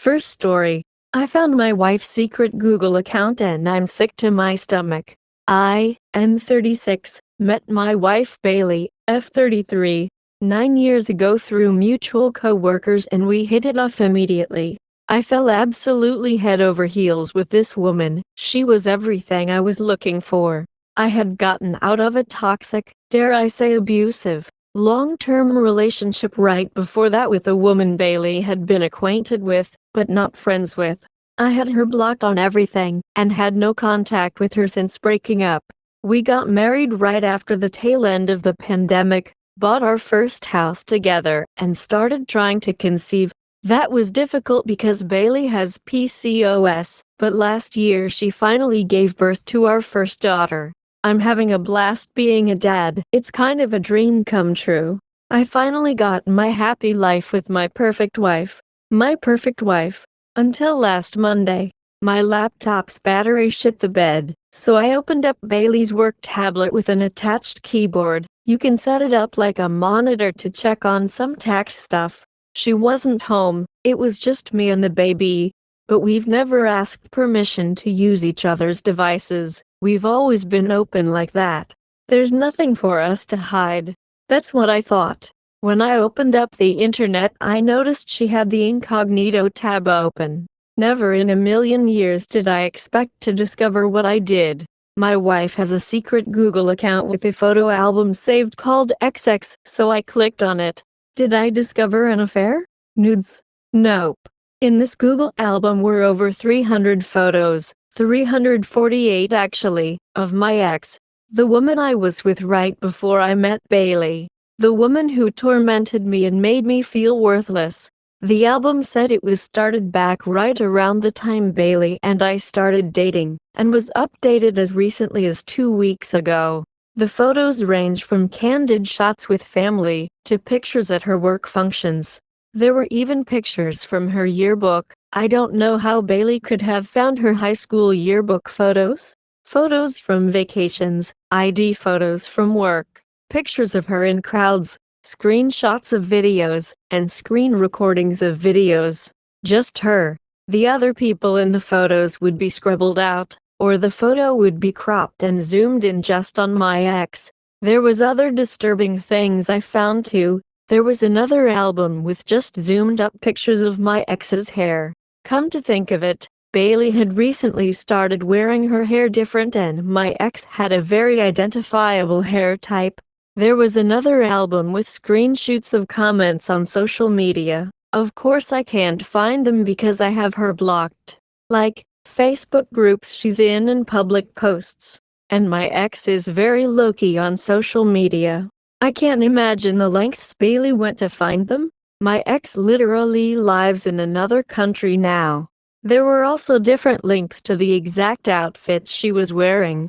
First story. I found my wife's secret Google account and I'm sick to my stomach. I am 36, met my wife Bailey, F33, 9 years ago through mutual co-workers and we hit it off immediately. I fell absolutely head over heels with this woman. She was everything I was looking for. I had gotten out of a toxic, dare I say abusive, long-term relationship right before that with a woman Bailey had been acquainted with, but not friends with. I had her blocked on everything, and had no contact with her since breaking up. We got married right after the tail end of the pandemic, bought our first house together, and started trying to conceive. That was difficult because Bailey has PCOS, but last year she finally gave birth to our first daughter. I'm having a blast being a dad. It's kind of a dream come true. I finally got my happy life with my perfect wife. My perfect wife. Until last Monday, my laptop's battery shit the bed, so I opened up Bailey's work tablet with an attached keyboard. You can set it up like a monitor to check on some tax stuff. She wasn't home, it was just me and the baby. But we've never asked permission to use each other's devices. We've always been open like that. There's nothing for us to hide. That's what I thought. When I opened up the internet, I noticed she had the incognito tab open. Never in a million years did I expect to discover what I did. My wife has a secret Google account with a photo album saved called XX, so I clicked on it. Did I discover an affair? Nudes? Nope. In this Google album were over 300 photos, 348 actually, of my ex, the woman I was with right before I met Bailey, the woman who tormented me and made me feel worthless. The album said it was started back right around the time Bailey and I started dating, and was updated as recently as 2 weeks ago. The photos range from candid shots with family, to pictures at her work functions. There were even pictures from her yearbook. I don't know how Bailey could have found her high school yearbook photos. Photos from vacations, ID photos from work, pictures of her in crowds, screenshots of videos, and screen recordings of videos. Just her. The other people in the photos would be scribbled out, or the photo would be cropped and zoomed in just on my ex. There was other disturbing things I found too. There was another album with just zoomed up pictures of my ex's hair. Come to think of it, Bailey had recently started wearing her hair different and my ex had a very identifiable hair type. There was another album with screenshots of comments on social media. Of course I can't find them because I have her blocked. Like, Facebook groups she's in and public posts. And my ex is very low-key on social media. I can't imagine the lengths Bailey went to find them. My ex literally lives in another country now. There were also different links to the exact outfits she was wearing.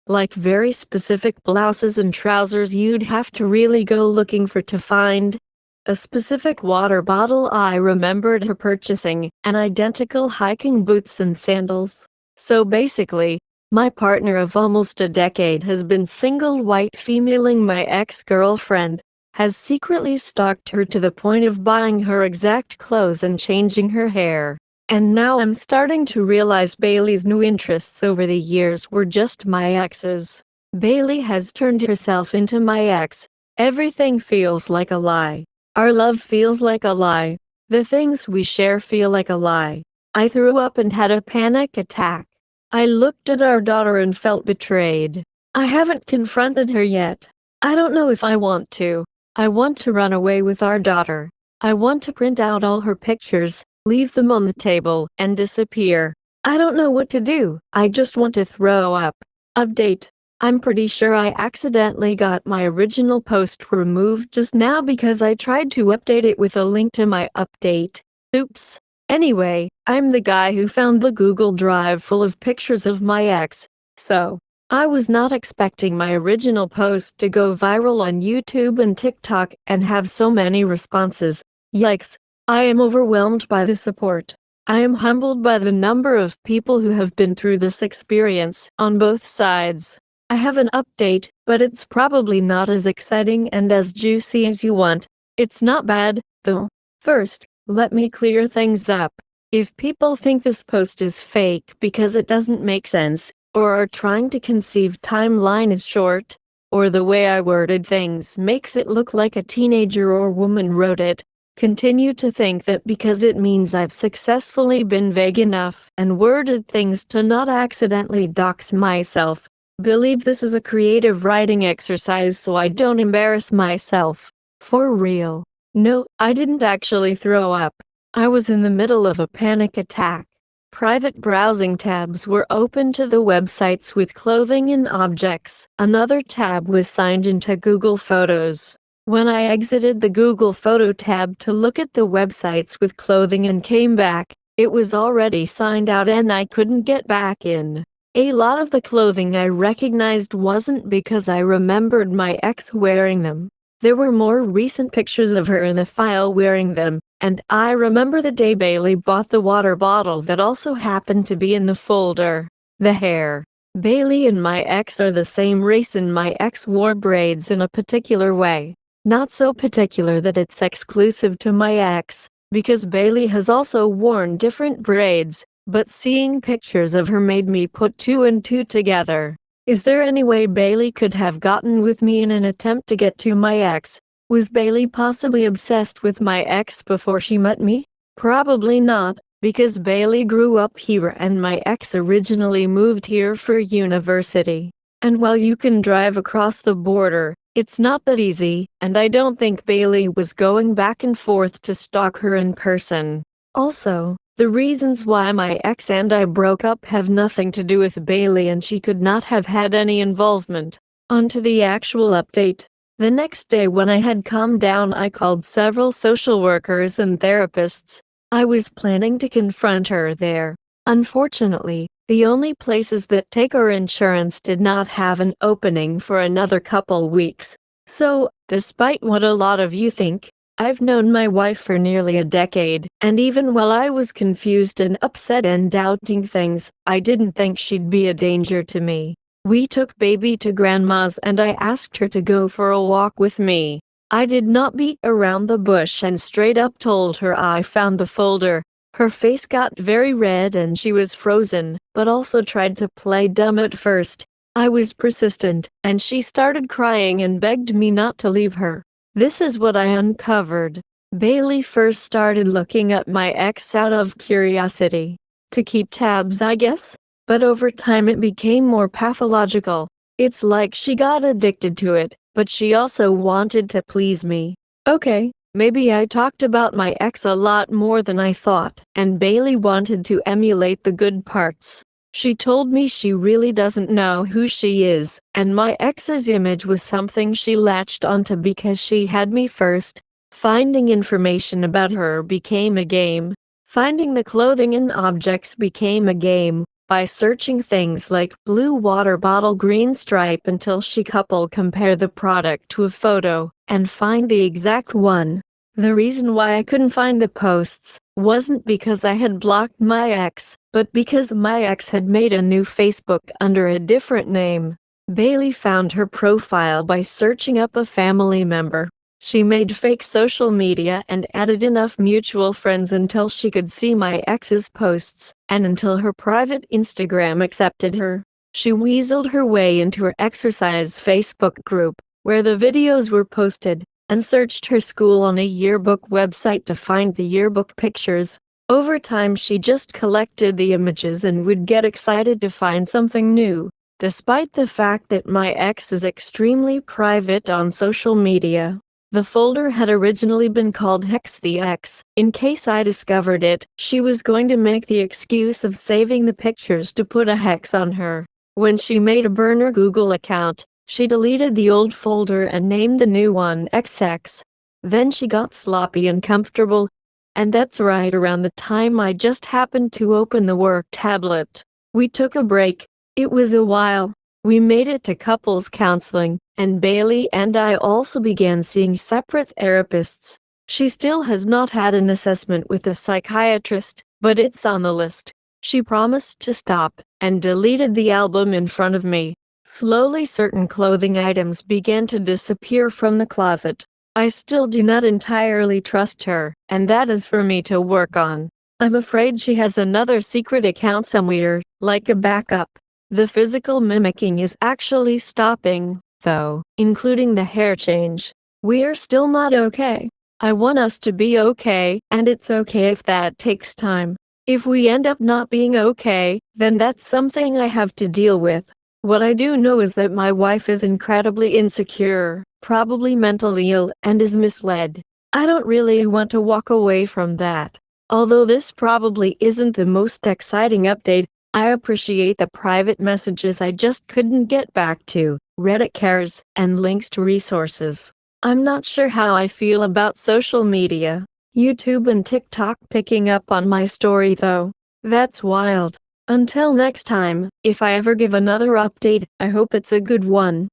Like very specific blouses and trousers you'd have to really go looking for to find. A specific water bottle I remembered her purchasing, and identical hiking boots and sandals. So basically, my partner of almost a decade has been single white femaling my ex-girlfriend, has secretly stalked her to the point of buying her exact clothes and changing her hair. And now I'm starting to realize Bailey's new interests over the years were just my ex's. Bailey has turned herself into my ex. Everything feels like a lie. Our love feels like a lie. The things we share feel like a lie. I threw up and had a panic attack. I looked at our daughter and felt betrayed. I haven't confronted her yet. I don't know if I want to. I want to run away with our daughter. I want to print out all her pictures, leave them on the table, and disappear. I don't know what to do. I just want to throw up. Update. I'm pretty sure I accidentally got my original post removed just now because I tried to update it with a link to my update. Oops. Anyway, I'm the guy who found the Google Drive full of pictures of my ex, so I was not expecting my original post to go viral on YouTube and TikTok and have so many responses. Yikes. I am overwhelmed by the support. I am humbled by the number of people who have been through this experience on both sides. I have an update, but it's probably not as exciting and as juicy as you want. It's not bad, though. First, let me clear things up. If people think this post is fake because it doesn't make sense, or are trying to conceive timeline is short, or the way I worded things makes it look like a teenager or woman wrote it, continue to think that because it means I've successfully been vague enough and worded things to not accidentally dox myself. Believe this is a creative writing exercise so I don't embarrass myself. For real. No, I didn't actually throw up. I was in the middle of a panic attack. Private browsing tabs were open to the websites with clothing and objects. Another tab was signed into Google Photos. When I exited the Google Photo tab to look at the websites with clothing and came back, it was already signed out and I couldn't get back in. A lot of the clothing I recognized wasn't because I remembered my ex wearing them. There were more recent pictures of her in the file wearing them, and I remember the day Bailey bought the water bottle that also happened to be in the folder. The hair. Bailey and my ex are the same race and my ex wore braids in a particular way. Not so particular that it's exclusive to my ex, because Bailey has also worn different braids, but seeing pictures of her made me put two and two together. Is there any way Bailey could have gotten with me in an attempt to get to my ex? Was Bailey possibly obsessed with my ex before she met me? Probably not, because Bailey grew up here and my ex originally moved here for university. And while you can drive across the border, it's not that easy, and I don't think Bailey was going back and forth to stalk her in person. Also, the reasons why my ex and I broke up have nothing to do with Bailey and she could not have had any involvement. On to the actual update. The next day when I had calmed down I called several social workers and therapists. I was planning to confront her there. Unfortunately, the only places that take our insurance did not have an opening for another couple weeks. So, despite what a lot of you think, I've known my wife for nearly a decade, and even while I was confused and upset and doubting things, I didn't think she'd be a danger to me. We took baby to grandma's and I asked her to go for a walk with me. I did not beat around the bush and straight up told her I found the folder. Her face got very red and she was frozen, but also tried to play dumb at first. I was persistent, and she started crying and begged me not to leave her. This is what I uncovered. Bailey first started looking up my ex out of curiosity. To keep tabs, I guess? But over time it became more pathological. It's like she got addicted to it, but she also wanted to please me. Okay, maybe I talked about my ex a lot more than I thought, and Bailey wanted to emulate the good parts. She told me she really doesn't know who she is, and my ex's image was something she latched onto because she had me first. Finding information about her became a game. Finding the clothing and objects became a game. By searching things like blue water bottle green stripe until she couple compare the product to a photo and find the exact one. The reason why I couldn't find the posts wasn't because I had blocked my ex, but because my ex had made a new Facebook under a different name. Bailey found her profile by searching up a family member. She made fake social media and added enough mutual friends until she could see my ex's posts, and until her private Instagram accepted her. She weaseled her way into her exercise Facebook group, where the videos were posted, and searched her school on a yearbook website to find the yearbook pictures. Over time she just collected the images and would get excited to find something new. Despite the fact that my ex is extremely private on social media. The folder had originally been called Hex the Ex. In case I discovered it, she was going to make the excuse of saving the pictures to put a hex on her. When she made a burner Google account, she deleted the old folder and named the new one XX. Then she got sloppy and comfortable. And that's right around the time I just happened to open the work tablet. We took a break. It was a while. We made it to couples counseling, and Bailey and I also began seeing separate therapists. She still has not had an assessment with a psychiatrist, but it's on the list. She promised to stop, and deleted the album in front of me. Slowly certain clothing items began to disappear from the closet. I still do not entirely trust her, and that is for me to work on. I'm afraid she has another secret account somewhere, like a backup. The physical mimicking is actually stopping, though, including the hair change. We're still not okay. I want us to be okay, and it's okay if that takes time. If we end up not being okay, then that's something I have to deal with. What I do know is that my wife is incredibly insecure, probably mentally ill, and is misled. I don't really want to walk away from that. Although this probably isn't the most exciting update, I appreciate the private messages I just couldn't get back to, Reddit cares, and links to resources. I'm not sure how I feel about social media. YouTube and TikTok picking up on my story though. That's wild. Until next time, if I ever give another update, I hope it's a good one.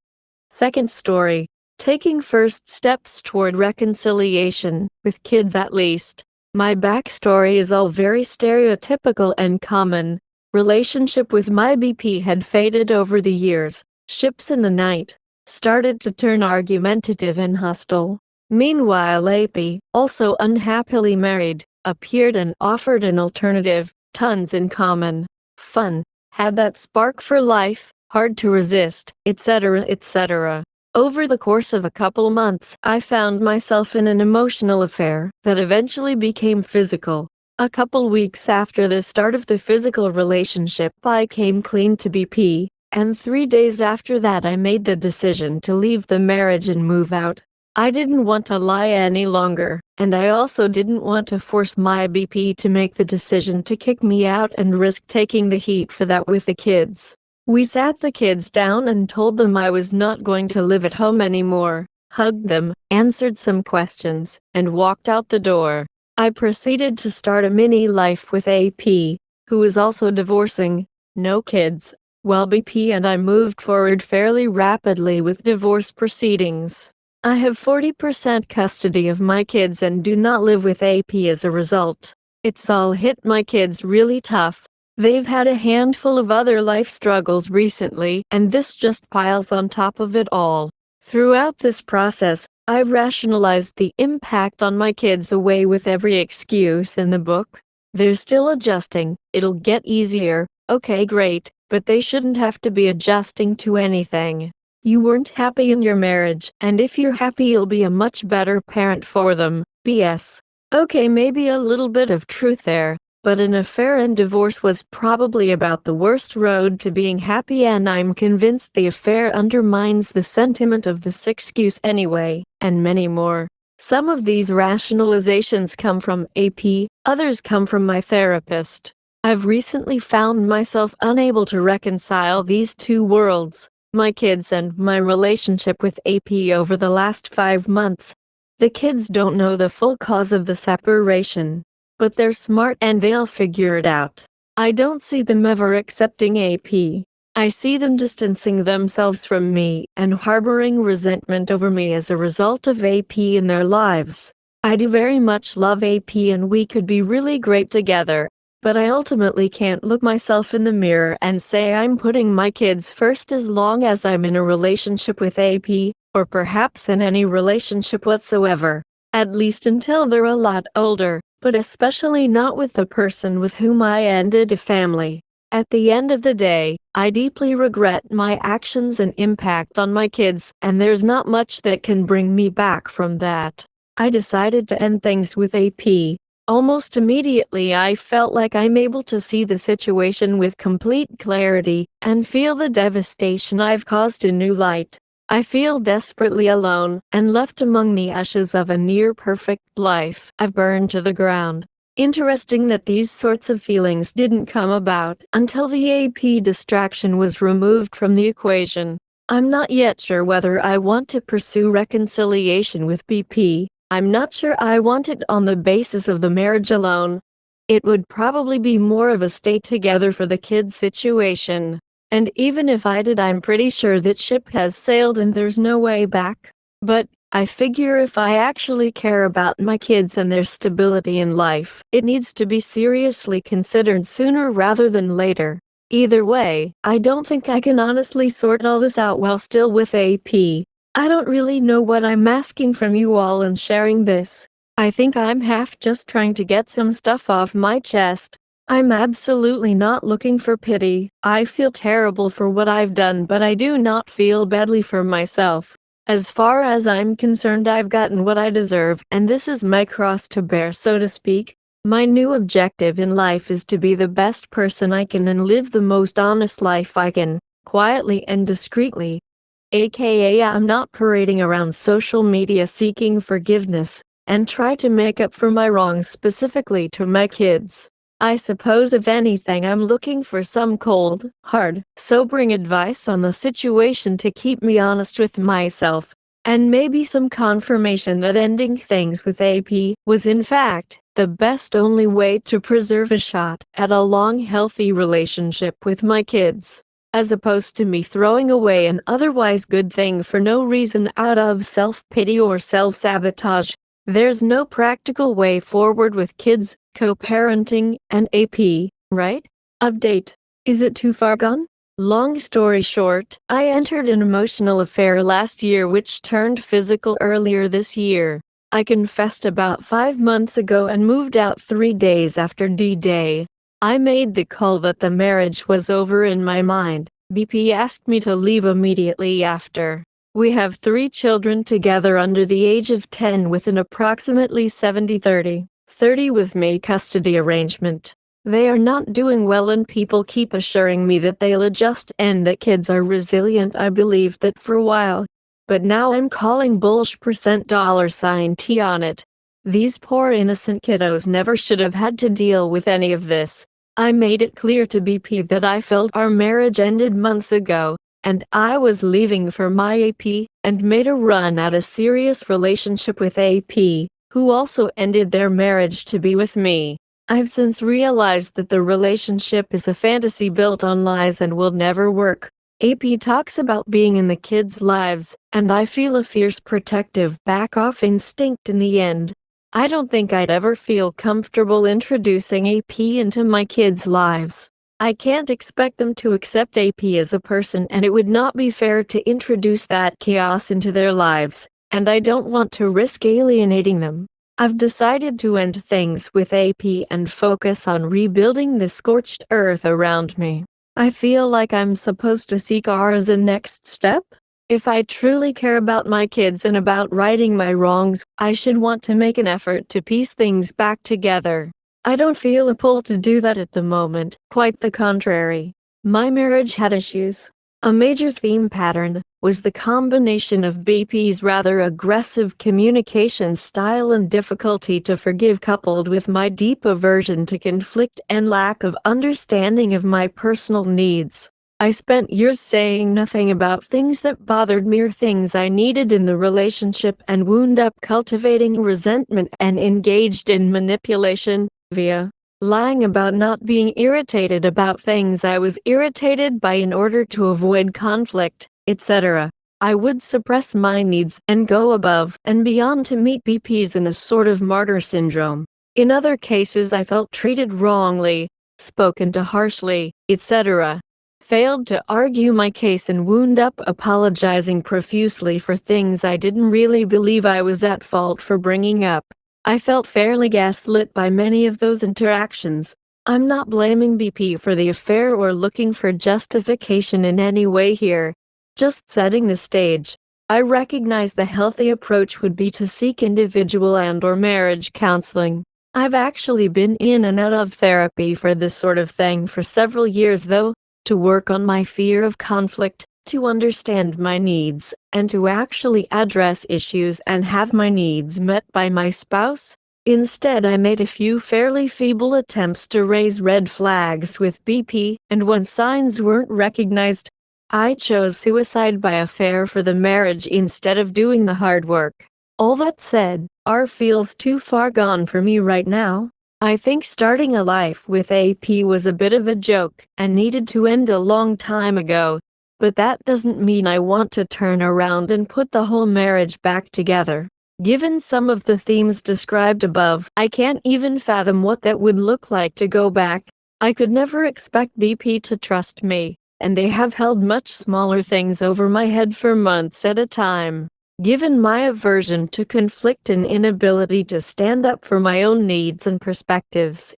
Second story. Taking first steps toward reconciliation, with kids at least. My backstory is all very stereotypical and common. Relationship with my BP had faded over the years. Ships in the night. Started to turn argumentative and hostile. Meanwhile AP, also unhappily married, appeared and offered an alternative, tons in common. Fun. Had that spark for life, hard to resist, etc. etc. Over the course of a couple months, I found myself in an emotional affair that eventually became physical. A couple weeks after the start of the physical relationship, I came clean to BP, and 3 days after that I made the decision to leave the marriage and move out. I didn't want to lie any longer, and I also didn't want to force my BP to make the decision to kick me out and risk taking the heat for that with the kids. We sat the kids down and told them I was not going to live at home anymore, hugged them, answered some questions, and walked out the door. I proceeded to start a mini life with AP, who is also divorcing, no kids. Well, BP and I moved forward fairly rapidly with divorce proceedings. I have 40% custody of my kids and do not live with AP as a result. It's all hit my kids really tough. They've had a handful of other life struggles recently, and this just piles on top of it all. Throughout this process, I've rationalized the impact on my kids away with every excuse in the book. They're still adjusting, it'll get easier, okay great, but they shouldn't have to be adjusting to anything. You weren't happy in your marriage, and if you're happy you'll be a much better parent for them. BS. Okay, maybe a little bit of truth there, but an affair and divorce was probably about the worst road to being happy, and I'm convinced the affair undermines the sentiment of this excuse anyway, and many more. Some of these rationalizations come from AP, others come from my therapist. I've recently found myself unable to reconcile these two worlds. My kids and my relationship with AP over the last 5 months. The kids don't know the full cause of the separation, but they're smart and they'll figure it out. I don't see them ever accepting AP. I see them distancing themselves from me and harboring resentment over me as a result of AP in their lives. I do very much love AP and we could be really great together. But I ultimately can't look myself in the mirror and say I'm putting my kids first as long as I'm in a relationship with AP, or perhaps in any relationship whatsoever. At least until they're a lot older, but especially not with the person with whom I ended a family. At the end of the day, I deeply regret my actions and impact on my kids, and there's not much that can bring me back from that. I decided to end things with AP. Almost immediately I felt like I'm able to see the situation with complete clarity, and feel the devastation I've caused in new light. I feel desperately alone, and left among the ashes of a near-perfect life I've burned to the ground. Interesting that these sorts of feelings didn't come about until the AP distraction was removed from the equation. I'm not yet sure whether I want to pursue reconciliation with BP. I'm not sure I want it on the basis of the marriage alone. It would probably be more of a stay together for the kids situation. And even if I did, I'm pretty sure that ship has sailed and there's no way back. But I figure if I actually care about my kids and their stability in life, it needs to be seriously considered sooner rather than later. Either way, I don't think I can honestly sort all this out while still with AP. I don't really know what I'm asking from you all in sharing this. I think I'm half just trying to get some stuff off my chest. I'm absolutely not looking for pity. I feel terrible for what I've done, but I do not feel badly for myself. As far as I'm concerned, I've gotten what I deserve, and this is my cross to bear, so to speak. My new objective in life is to be the best person I can and live the most honest life I can, quietly and discreetly. AKA, I'm not parading around social media seeking forgiveness and try to make up for my wrongs specifically to my kids. I suppose if anything, I'm looking for some cold, hard, sobering advice on the situation to keep me honest with myself, and maybe some confirmation that ending things with AP was in fact the best only way to preserve a shot at a long healthy relationship with my kids, as opposed to me throwing away an otherwise good thing for no reason out of self-pity or self-sabotage. There's no practical way forward with kids, co-parenting, and AP, right? Update. Is it too far gone? Long story short, I entered an emotional affair last year which turned physical earlier this year. I confessed about 5 months ago and moved out 3 days after D-Day. I made the call that the marriage was over in my mind. BP asked me to leave immediately after. We have 3 children together under the age of 10 with an approximately 70-30 with me custody arrangement. They are not doing well and people keep assuring me that they'll adjust and that kids are resilient. I believed that for a while. But now I'm calling bullsh $T on it. These poor innocent kiddos never should have had to deal with any of this. I made it clear to BP that I felt our marriage ended months ago, and I was leaving for my AP, and made a run at a serious relationship with AP, who also ended their marriage to be with me. I've since realized that the relationship is a fantasy built on lies and will never work. AP talks about being in the kids' lives, and I feel a fierce protective back-off instinct in the end. I don't think I'd ever feel comfortable introducing AP into my kids' lives. I can't expect them to accept AP as a person, and it would not be fair to introduce that chaos into their lives, and I don't want to risk alienating them. I've decided to end things with AP and focus on rebuilding the scorched earth around me. I feel like I'm supposed to seek R as a next step. If I truly care about my kids and about righting my wrongs, I should want to make an effort to piece things back together. I don't feel a pull to do that at the moment, quite the contrary. My marriage had issues. A major theme pattern was the combination of BP's rather aggressive communication style and difficulty to forgive, coupled with my deep aversion to conflict and lack of understanding of my personal needs. I spent years saying nothing about things that bothered me or things I needed in the relationship, and wound up cultivating resentment and engaged in manipulation via lying about not being irritated about things I was irritated by in order to avoid conflict, etc. I would suppress my needs and go above and beyond to meet BP's in a sort of martyr syndrome. In other cases, I felt treated wrongly, spoken to harshly, etc. Failed to argue my case and wound up apologizing profusely for things I didn't really believe I was at fault for bringing up. I felt fairly gaslit by many of those interactions. I'm not blaming BP for the affair or looking for justification in any way here. Just setting the stage. I recognize the healthy approach would be to seek individual and/or marriage counseling. I've actually been in and out of therapy for this sort of thing for several years though, to work on my fear of conflict, to understand my needs, and to actually address issues and have my needs met by my spouse. Instead, I made a few fairly feeble attempts to raise red flags with BP, and when signs weren't recognized, I chose suicide by affair for the marriage instead of doing the hard work. All that said, R feels too far gone for me right now. I think starting a life with AP was a bit of a joke and needed to end a long time ago. But that doesn't mean I want to turn around and put the whole marriage back together. Given some of the themes described above, I can't even fathom what that would look like to go back. I could never expect BP to trust me, and they have held much smaller things over my head for months at a time. Given my aversion to conflict and inability to stand up for my own needs and perspectives,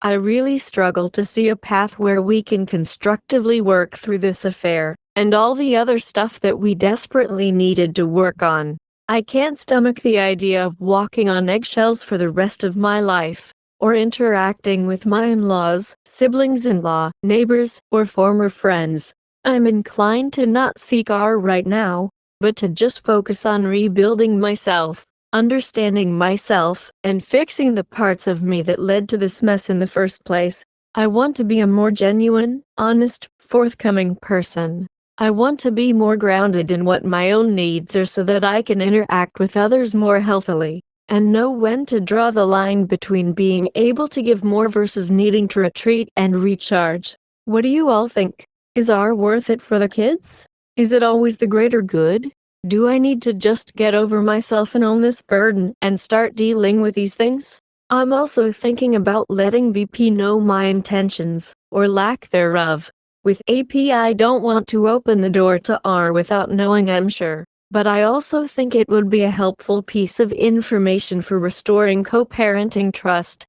I really struggle to see a path where we can constructively work through this affair, and all the other stuff that we desperately needed to work on. I can't stomach the idea of walking on eggshells for the rest of my life, or interacting with my in-laws, siblings-in-law, neighbors, or former friends. I'm inclined to not seek our right now, but to just focus on rebuilding myself, understanding myself, and fixing the parts of me that led to this mess in the first place. I want to be a more genuine, honest, forthcoming person. I want to be more grounded in what my own needs are so that I can interact with others more healthily, and know when to draw the line between being able to give more versus needing to retreat and recharge. What do you all think? Is R worth it for the kids? Is it always the greater good? Do I need to just get over myself and own this burden and start dealing with these things? I'm also thinking about letting BP know my intentions, or lack thereof. With AP, I don't want to open the door to R without knowing I'm sure, but I also think it would be a helpful piece of information for restoring co-parenting trust.